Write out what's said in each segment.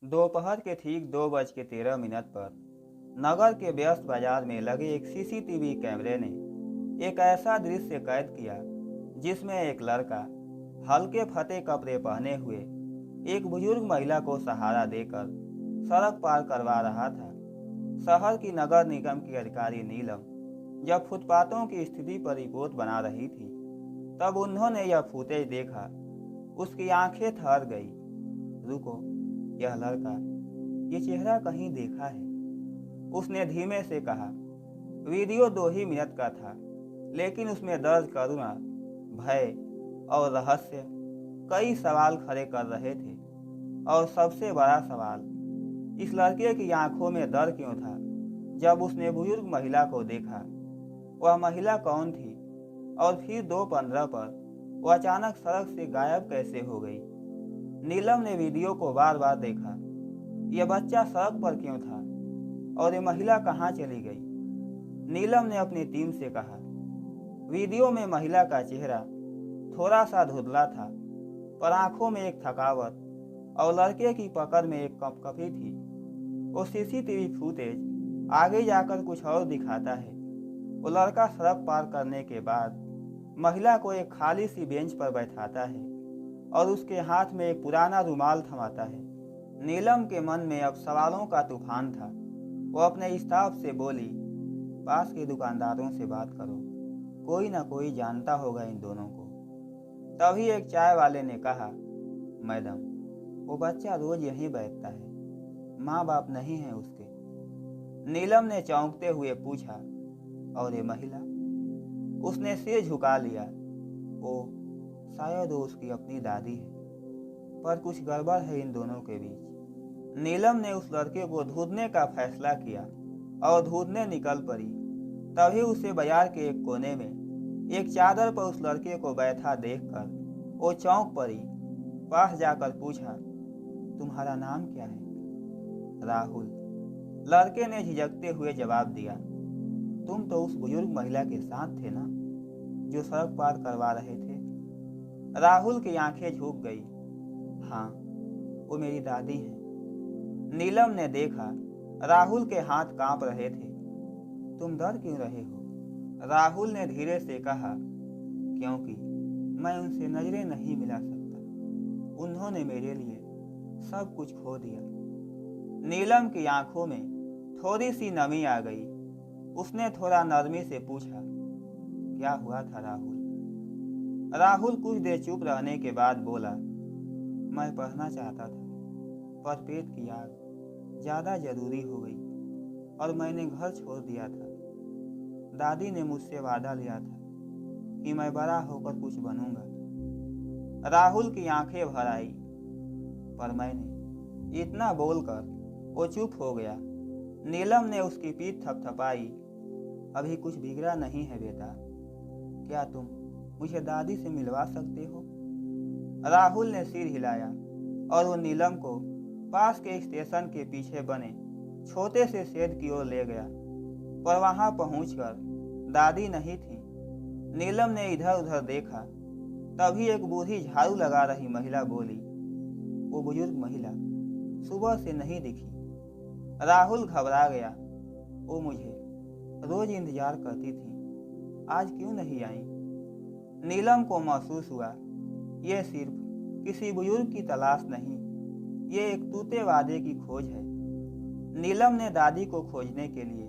दोपहर के ठीक 2:13 पर नगर के व्यस्त बाजार में लगे एक सीसीटीवी कैमरे ने एक ऐसा दृश्य कैद किया जिसमें एक लड़का हल्के फटे कपड़े पहने हुए एक बुजुर्ग महिला को सहारा देकर सड़क पार करवा रहा था। शहर की नगर निगम की अधिकारी नीलम जब फुटपाथों की स्थिति पर रिपोर्ट बना रही थी, तब उन्होंने यह फुटेज देखा। उसकी आंखें ठहर गई। रुको, यह लड़का, ये चेहरा कहीं देखा है, उसने धीमे से कहा। वीडियो 2 ही मिनट का था, लेकिन उसमें दर्ज करुणा, भय और रहस्य कई सवाल खड़े कर रहे थे। और सबसे बड़ा सवाल, इस लड़के की आंखों में डर क्यों था? जब उसने बुजुर्ग महिला को देखा, वह महिला कौन थी? और फिर 2:15 पर वह अचानक सड़क से गायब कैसे हो गई? नीलम ने वीडियो को बार बार देखा। यह बच्चा सड़क पर क्यों था और ये महिला कहाँ चली गई? नीलम ने अपनी टीम से कहा। वीडियो में महिला का चेहरा थोड़ा सा धुंधला था, पर आंखों में एक थकावट और लड़के की पकड़ में एक कंपकपी थी। वो सीसीटीवी फुटेज आगे जाकर कुछ और दिखाता है। वो लड़का सड़क पार करने के बाद महिला को एक खाली सी बेंच पर बैठाता है और उसके हाथ में एक पुराना रुमाल थमाता है। नीलम के मन में अब सवालों का तूफान था। वो अपने स्टाफ से बोली, पास के दुकानदारों से बात करो, कोई ना कोई जानता होगा इन दोनों को। तभी एक चाय वाले ने कहा, मैडम, वो बच्चा रोज यहीं बैठता है, माँ बाप नहीं है उसके। नीलम ने चौंकते हुए पूछा, और ये महिला? उसने सिर झुका लिया। ओ, शायद वो उसकी अपनी दादी है, पर कुछ गड़बड़ है इन दोनों के बीच। नीलम ने उस लड़के को ढूंढने का फैसला किया और ढूंढने निकल पड़ी। तभी उसे बाजार के एक कोने में एक चादर पर उस लड़के को बैठा देखकर वो चौंक पड़ी। पास जाकर पूछा, तुम्हारा नाम क्या है? राहुल, लड़के ने झिझकते हुए जवाब दिया। तुम तो उस बुजुर्ग महिला के साथ थे ना, जो सड़क पार करवा रहे थे? राहुल की आंखें झुक गई। हाँ, वो मेरी दादी है। नीलम ने देखा, राहुल के हाथ कांप रहे थे। तुम डर क्यों रहे हो? राहुल ने धीरे से कहा, क्योंकि मैं उनसे नजरें नहीं मिला सकता। उन्होंने मेरे लिए सब कुछ खो दिया। नीलम की आंखों में थोड़ी सी नमी आ गई। उसने थोड़ा नरमी से पूछा, क्या हुआ था राहुल? राहुल कुछ देर चुप रहने के बाद बोला, मैं पढ़ना चाहता था, पर पेट की आग ज़्यादा जरूरी हो गई और मैंने घर छोड़ दिया था। दादी ने मुझसे वादा लिया था कि मैं बड़ा होकर कुछ बनूंगा। राहुल की आंखें भर आई, पर मैंने इतना बोलकर वो चुप हो गया। नीलम ने उसकी पीठ थपथपाई। अभी कुछ बिगड़ा नहीं है बेटा, क्या तुम मुझे दादी से मिलवा सकते हो? राहुल ने सिर हिलाया और वो नीलम को पास के स्टेशन के पीछे बने छोटे से शेड की ओर ले गया। पर वहां पहुंचकर दादी नहीं थी। नीलम ने इधर उधर देखा। तभी एक बूढ़ी झाड़ू लगा रही महिला बोली, वो बुजुर्ग महिला सुबह से नहीं दिखी। राहुल घबरा गया। वो मुझे रोज इंतजार करती थी, आज क्यों नहीं आई? नीलम को महसूस हुआ, ये सिर्फ किसी बुजुर्ग की तलाश नहीं, ये एक टूटे वादे की खोज है। नीलम ने दादी को खोजने के लिए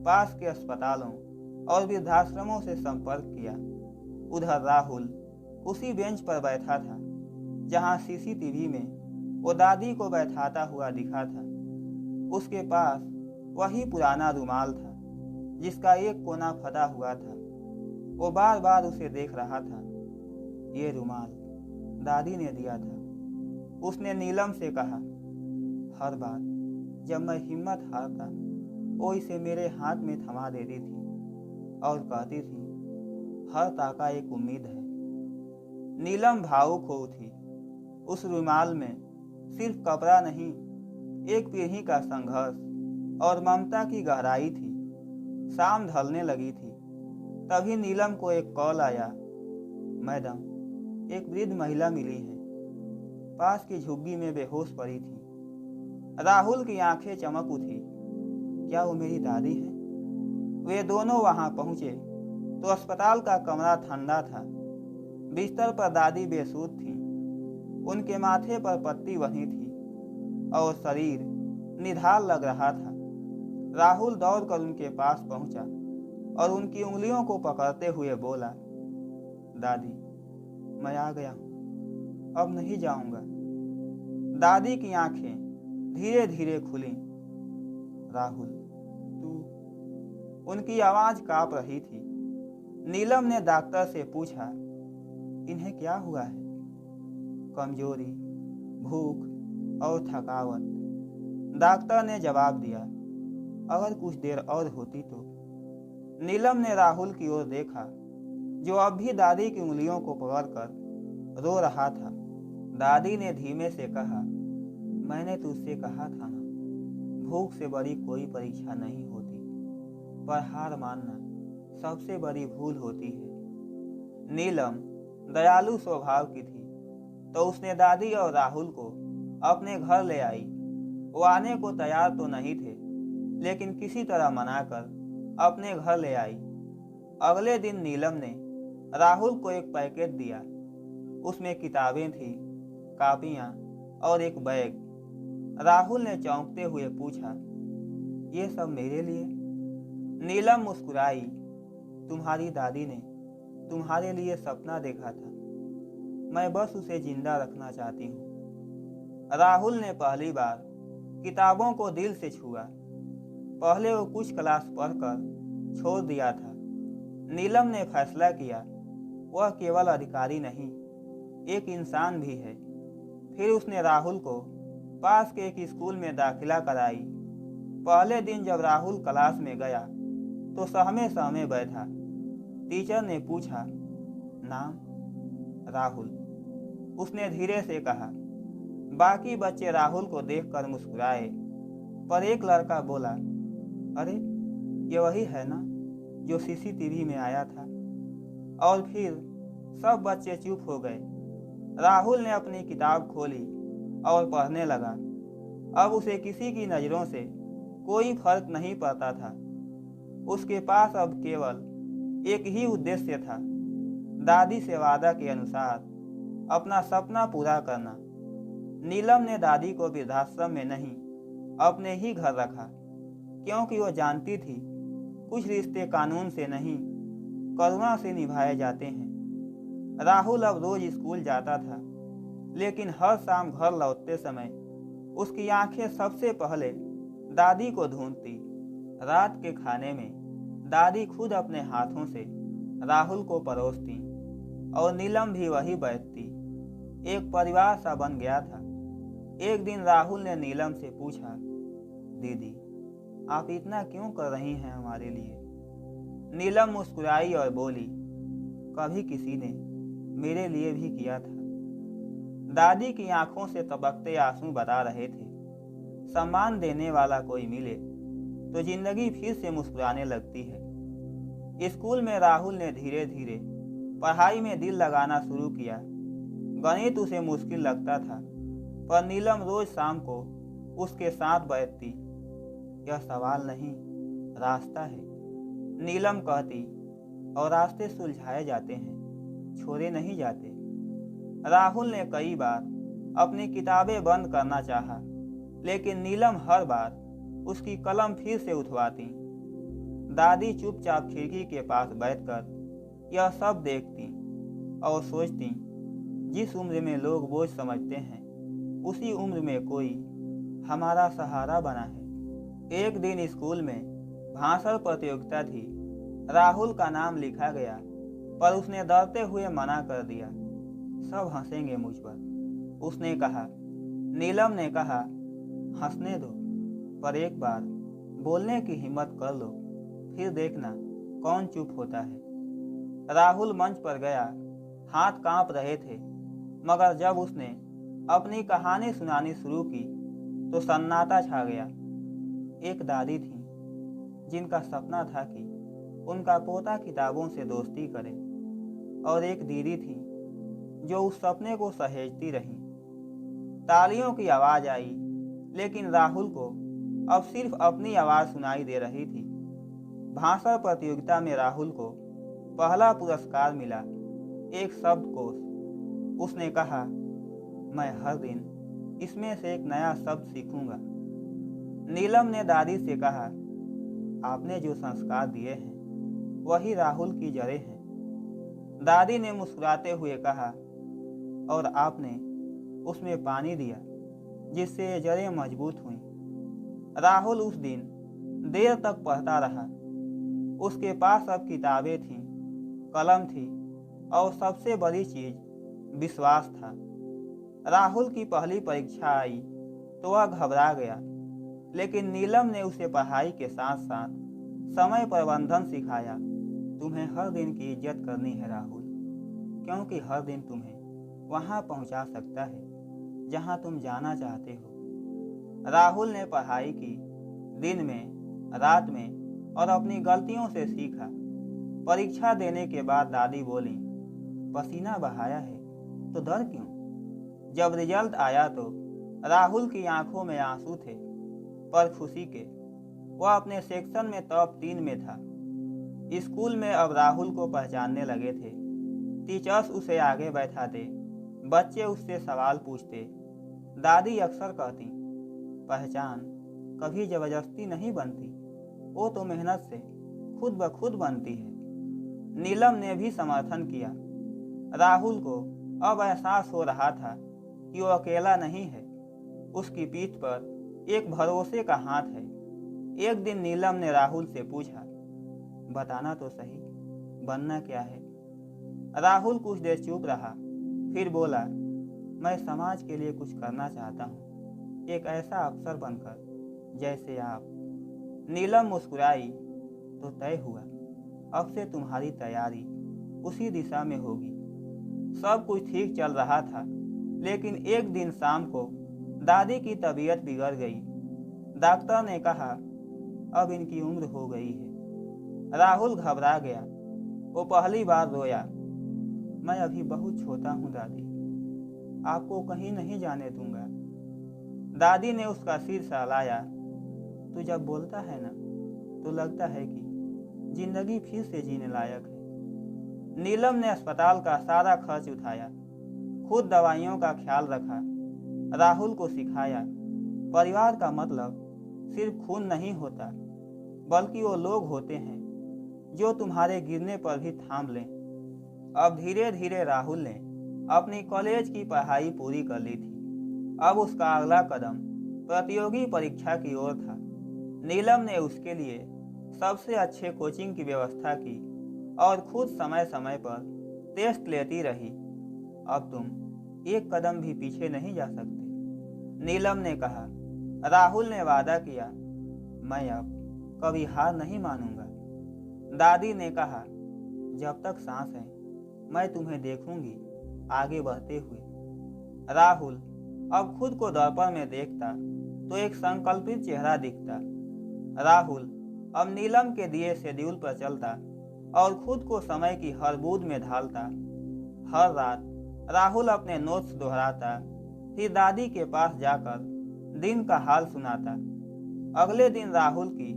पास के अस्पतालों और वृद्धाश्रमों से संपर्क किया। उधर राहुल उसी बेंच पर बैठा था जहां सीसीटीवी में वो दादी को बैठाता हुआ दिखा था। उसके पास वही पुराना रुमाल था जिसका एक कोना फटा हुआ था। वो बार बार उसे देख रहा था। ये रुमाल दादी ने दिया था, उसने नीलम से कहा। हर बार जब मैं हिम्मत हारता, वो इसे मेरे हाथ में थमा देती थी और कहती थी, हर ताका एक उम्मीद है। नीलम भावुक हो उठी। उस रुमाल में सिर्फ कपड़ा नहीं, एक पीढ़ी का संघर्ष और ममता की गहराई थी। शाम ढलने लगी थी। तभी नीलम को एक कॉल आया, मैडम, एक वृद्ध महिला मिली है, पास की झुग्गी में बेहोश पड़ी थी। राहुल की आंखें चमक उठी। क्या वो मेरी दादी है? वे दोनों वहां पहुंचे तो अस्पताल का कमरा ठंडा था। बिस्तर पर दादी बेसुध थी। उनके माथे पर पट्टी बंधी थी और शरीर निढाल लग रहा था। राहुल दौड़कर उनके पास पहुंचा और उनकी उंगलियों को पकड़ते हुए बोला, दादी, मैं आ गया हूं, अब नहीं जाऊंगा। दादी की आंखें धीरे धीरे खुली। राहुल, तू? उनकी आवाज कांप रही थी। नीलम ने डॉक्टर से पूछा, इन्हें क्या हुआ है? कमजोरी, भूख और थकावट। डॉक्टर ने जवाब दिया। अगर कुछ देर और होती तो। नीलम ने राहुल की ओर देखा, जो अब भी दादी की उंगलियों को पकड़कर रो रहा था। दादी ने धीमे से कहा, मैंने तुझसे कहा था ना, भूख से बड़ी कोई परीक्षा नहीं होती, पर हार मानना सबसे बड़ी भूल होती है। नीलम दयालु स्वभाव की थी, तो उसने दादी और राहुल को अपने घर ले आई। वो आने को तैयार तो नहीं थे, लेकिन किसी तरह मनाकर अपने घर ले आई। अगले दिन नीलम ने राहुल को एक पैकेट दिया। उसमें किताबें थी, कापियां और एक बैग। राहुल ने चौंकते हुए पूछा, ये सब मेरे लिए? नीलम मुस्कुराई। तुम्हारी दादी ने तुम्हारे लिए सपना देखा था, मैं बस उसे जिंदा रखना चाहती हूँ। राहुल ने पहली बार किताबों को दिल से छुआ। पहले वो कुछ क्लास पढ़कर छोड़ दिया था। नीलम ने फैसला किया, वह केवल अधिकारी नहीं, एक इंसान भी है। फिर उसने राहुल को पास के एक स्कूल में दाखिला कराई। पहले दिन जब राहुल क्लास में गया तो सहमे सहमे बैठा। टीचर ने पूछा, नाम? राहुल, उसने धीरे से कहा। बाकी बच्चे राहुल को देखकर मुस्कुराए, पर एक लड़का बोला, अरे ये वही है ना जो सीसीटीवी में आया था। और फिर सब बच्चे चुप हो गए। राहुल ने अपनी किताब खोली और पढ़ने लगा। अब उसे किसी की नज़रों से कोई फर्क नहीं पड़ता था। उसके पास अब केवल एक ही उद्देश्य था, दादी से वादा के अनुसार अपना सपना पूरा करना। नीलम ने दादी को वृद्धाश्रम में नहीं, अपने ही घर रखा, क्योंकि वो जानती थी कुछ रिश्ते कानून से नहीं, करुणा से निभाए जाते हैं। राहुल अब रोज स्कूल जाता था, लेकिन हर शाम घर लौटते समय उसकी आंखें सबसे पहले दादी को ढूंढती। रात के खाने में दादी खुद अपने हाथों से राहुल को परोसती और नीलम भी वही बैठती। एक परिवार सा बन गया था। एक दिन राहुल ने नीलम से पूछा, दीदी, आप इतना क्यों कर रही हैं हमारे लिए? नीलम मुस्कुराई और बोली, कभी किसी ने मेरे लिए भी किया था। दादी की आंखों से तबकते आंसू बता रहे थे, सम्मान देने वाला कोई मिले तो जिंदगी फिर से मुस्कुराने लगती है। स्कूल में राहुल ने धीरे धीरे पढ़ाई में दिल लगाना शुरू किया। गणित उसे मुश्किल लगता था, पर नीलम रोज शाम को उसके साथ बैठती। यह सवाल नहीं, रास्ता है, नीलम कहती, और रास्ते सुलझाए जाते हैं, छोड़े नहीं जाते। राहुल ने कई बार अपनी किताबें बंद करना चाहा, लेकिन नीलम हर बार उसकी कलम फिर से उठवाती। दादी चुपचाप खिड़की के पास बैठकर यह सब देखती और सोचती, जिस उम्र में लोग बोझ समझते हैं, उसी उम्र में कोई हमारा सहारा बना है। एक दिन स्कूल में भाषण प्रतियोगिता थी। राहुल का नाम लिखा गया, पर उसने डरते हुए मना कर दिया। सब हंसेंगे मुझ पर, उसने कहा। नीलम ने कहा, हंसने दो, पर एक बार बोलने की हिम्मत कर लो, फिर देखना कौन चुप होता है। राहुल मंच पर गया। हाथ कांप रहे थे, मगर जब उसने अपनी कहानी सुनानी शुरू की तो सन्नाटा छा गया। एक दादी थी जिनका सपना था कि उनका पोता किताबों से दोस्ती करे, और एक दीदी थी जो उस सपने को सहेजती रही। तालियों की आवाज आई, लेकिन राहुल को अब सिर्फ अपनी आवाज़ सुनाई दे रही थी। भाषण प्रतियोगिता में राहुल को पहला पुरस्कार मिला, एक शब्दकोश। उसने कहा, मैं हर दिन इसमें से एक नया शब्द सीखूंगा। नीलम ने दादी से कहा, आपने जो संस्कार दिए हैं वही राहुल की जड़ें हैं। दादी ने मुस्कुराते हुए कहा, और आपने उसमें पानी दिया जिससे ये जड़ें मजबूत हुईं। राहुल उस दिन देर तक पढ़ता रहा। उसके पास अब किताबें थीं, कलम थी और सबसे बड़ी चीज विश्वास था। राहुल की पहली परीक्षा आई तो वह घबरा गया, लेकिन नीलम ने उसे पढ़ाई के साथ साथ समय प्रबंधन सिखाया। तुम्हें हर दिन की इज्जत करनी है राहुल, क्योंकि हर दिन तुम्हें वहां पहुंचा सकता है जहां तुम जाना चाहते हो। राहुल ने पढ़ाई की, दिन में, रात में, और अपनी गलतियों से सीखा। परीक्षा देने के बाद दादी बोली, पसीना बहाया है तो डर क्यों? जब रिजल्ट आया तो राहुल की आंखों में आंसू थे, पर खुशी के। वह अपने सेक्शन में टॉप 3 में था। स्कूल में अब राहुल को पहचानने लगे थे। टीचर्स उसे आगे बैठाते, बच्चे उससे सवाल पूछते। दादी अक्सर कहती, पहचान कभी जबरदस्ती नहीं बनती, वो तो मेहनत से खुद ब खुद बनती है। नीलम ने भी समर्थन किया। राहुल को अब एहसास हो रहा था कि वो अकेला नहीं है। उसकी पीठ पर एक भरोसे का हाथ है। एक दिन नीलम ने राहुल से पूछा, बताना तो सही, बनना क्या है? राहुल कुछ देर चुप रहा, फिर बोला, मैं समाज के लिए कुछ करना चाहता हूँ, एक ऐसा अफसर बनकर जैसे आप। नीलम मुस्कुराई। तो तय हुआ, अब से तुम्हारी तैयारी उसी दिशा में होगी। सब कुछ ठीक चल रहा था, लेकिन एक दिन शाम को दादी की तबीयत बिगड़ गई। डॉक्टर ने कहा, अब इनकी उम्र हो गई है। राहुल घबरा गया। वो पहली बार रोया। मैं अभी बहुत छोटा हूँ दादी, आपको कहीं नहीं जाने दूंगा। दादी ने उसका सिर सहलाया। तू जब बोलता है ना तो लगता है कि जिंदगी फिर से जीने लायक है। नीलम ने अस्पताल का सारा खर्च उठाया, खुद दवाइयों का ख्याल रखा, राहुल को सिखाया परिवार का मतलब सिर्फ खून नहीं होता, बल्कि वो लोग होते हैं जो तुम्हारे गिरने पर भी थाम लें। अब धीरे धीरे राहुल ने अपनी कॉलेज की पढ़ाई पूरी कर ली थी। अब उसका अगला कदम प्रतियोगी परीक्षा की ओर था। नीलम ने उसके लिए सबसे अच्छे कोचिंग की व्यवस्था की और खुद समय समय पर टेस्ट लेती रही। अब तुम एक कदम भी पीछे नहीं जा सकते, नीलम ने कहा। राहुल ने वादा किया, मैं अब कभी हार नहीं मानूंगा। दादी ने कहा, जब तक सांस है मैं तुम्हें देखूंगी आगे बढ़ते हुए। राहुल अब खुद को दर्पण में देखता तो एक संकल्पित चेहरा दिखता। राहुल अब नीलम के दिए शेड्यूल पर चलता और खुद को समय की हर बूंद में ढालता। हर रात राहुल अपने नोट्स दोहराता, फिर दादी के पास जाकर दिन का हाल सुनाता। अगले दिन राहुल की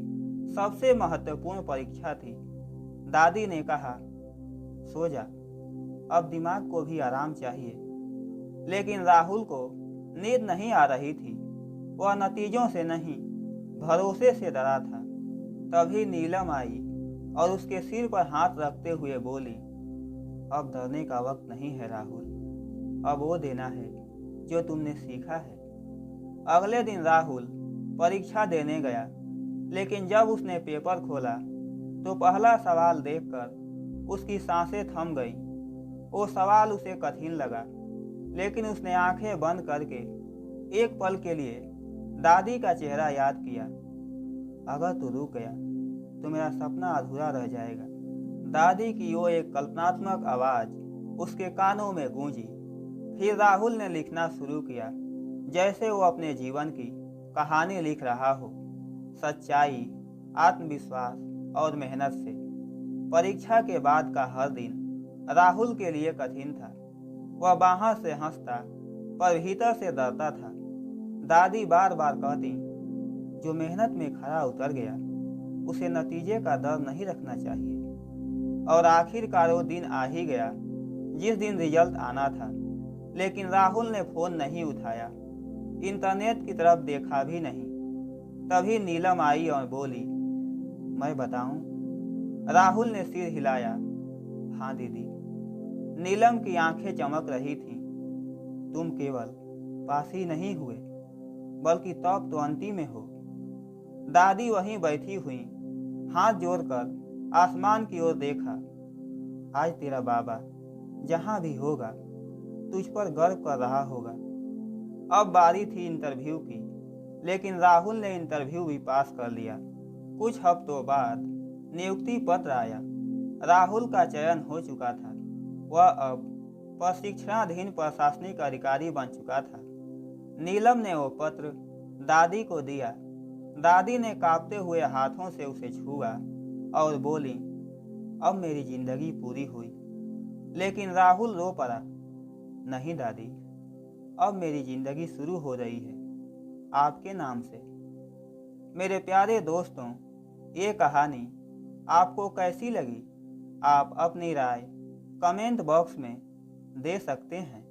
सबसे महत्वपूर्ण परीक्षा थी। दादी ने कहा, सो जा, अब दिमाग को भी आराम चाहिए। लेकिन राहुल को नींद नहीं आ रही थी। वह नतीजों से नहीं, भरोसे से डरा था। तभी नीलम आई और उसके सिर पर हाथ रखते हुए बोली, अब डरने का वक्त नहीं है राहुल, अब वो देना है जो तुमने सीखा है। अगले दिन राहुल परीक्षा देने गया, लेकिन जब उसने पेपर खोला तो पहला सवाल देखकर उसकी सांसें थम गईं। वो सवाल उसे कठिन लगा, लेकिन उसने आंखें बंद करके एक पल के लिए दादी का चेहरा याद किया। अगर तू रुक गया तो मेरा सपना अधूरा रह जाएगा। दादी की वो एक कल्पनात्मक आवाज उसके कानों में गूंजी। फिर राहुल ने लिखना शुरू किया, जैसे वो अपने जीवन की कहानी लिख रहा हो, सच्चाई, आत्मविश्वास और मेहनत से। परीक्षा के बाद का हर दिन राहुल के लिए कठिन था। वह बाहर से हंसता पर भीतर से डरता था। दादी बार बार कहती, जो मेहनत में खरा उतर गया उसे नतीजे का डर नहीं रखना चाहिए। और आखिरकार वो दिन आ ही गया जिस दिन रिजल्ट आना था, लेकिन राहुल ने फोन नहीं उठाया, इंटरनेट की तरफ देखा भी नहीं। तभी नीलम आई और बोली, मैं बताऊं? राहुल ने सिर हिलाया, हाँ दीदी। नीलम की आंखें चमक रही थीं। तुम केवल पास ही नहीं हुए, बल्कि टॉप 20 में हो। दादी वहीं बैठी हुई, हाथ जोड़कर आसमान की ओर देखा। आज तेरा बाबा जहां भी होगा तुझ पर गर्व कर रहा होगा। अब बारी थी इंटरव्यू की, लेकिन राहुल ने इंटरव्यू भी पास कर लिया। कुछ हफ्तों बाद नियुक्ति पत्र आया। राहुल का चयन हो चुका था। वह अब प्रशिक्षणाधीन प्रशासनिक अधिकारी बन चुका था। नीलम ने वो पत्र दादी को दिया। दादी ने कांपते हुए हाथों से उसे छुआ और बोली, अब मेरी जिंदगी पूरी हुई। लेकिन राहुल रो पड़ा, नहीं दादी, अब मेरी जिंदगी शुरू हो रही है आपके नाम से। मेरे प्यारे दोस्तों, ये कहानी आपको कैसी लगी? आप अपनी राय कमेंट बॉक्स में दे सकते हैं।